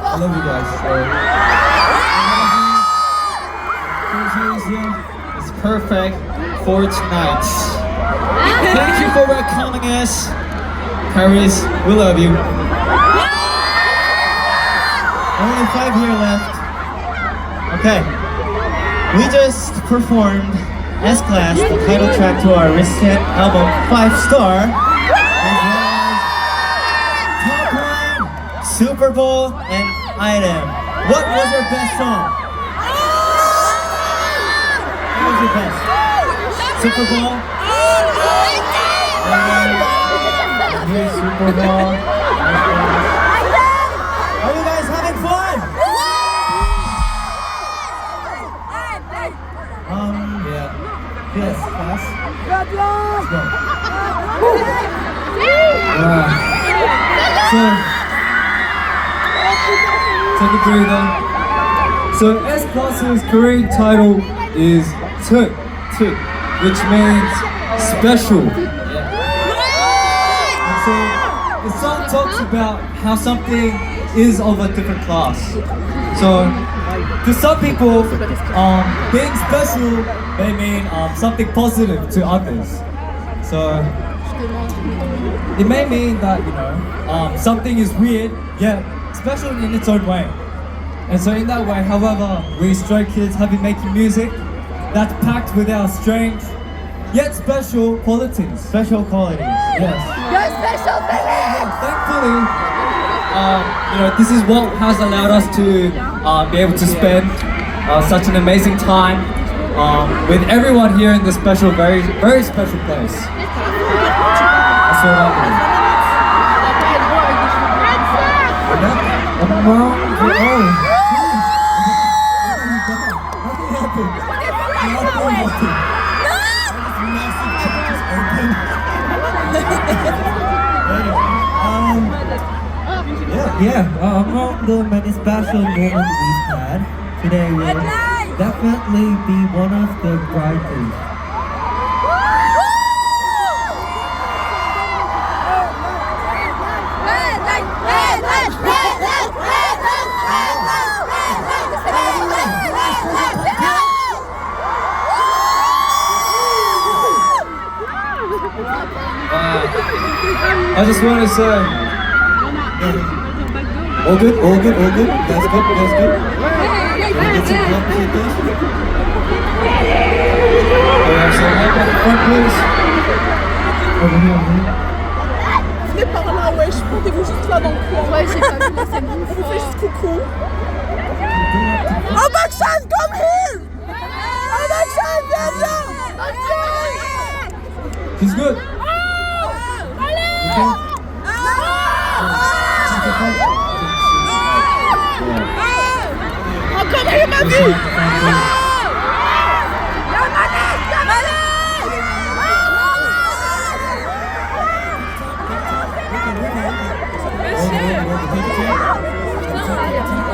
I love you guys. It's perfect for tonight. Thank you for welcoming us. Paris, we love you. Only 5 here left. Okay. We just performed S-Class, the title track to our recent album 5 Star. Top Line, Super Bowl, and Item. What was your best song? What was your best? Super Bowl? Here's Super Bowl. Are you guys having fun? Yeah. Yes, class. Let's go. So, take a breather. So S-Class's Korean title is 𝓘𝓘𝓘𝓘, which means special. And so the song talks about how something is of a different class. So to some people, being special may mean something positive to others. So it may mean that, you know, something is weird yet special in its own way. And so in that way, however, we Stray Kids have been making music that's packed with our strange yet special qualities. Special qualities. Yes. Your special feelings! Thankfully, you know, this is what has allowed us to be able to spend such an amazing time with everyone here in this special, very, very special place. That's what I believe. Among the many special moments we've had, today will definitely be one of the brightest. I just want to say, all good, all good, all good. That's good, that's good. Can we get some claps with this? Alright, so help at the front, please. Over here, over here. Venez par là, wesh, portez-vous juste là dans le coin. Ouais, j'ai pas vu, là, c'est bon. On vous fait juste coucou. Oh, Bakshan, come here! Oh, Bakshan, viens, viens! She's good. Okay. Encore rien ma vie!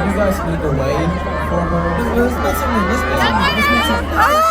You guys need to wave for her. Let's make something. Let's make something.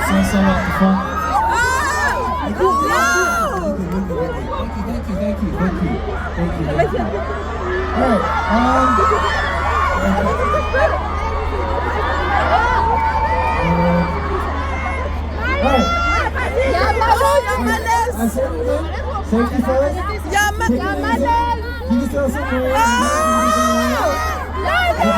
Sing some at the front. Thank you. Alright, safety first. You can throw some more. La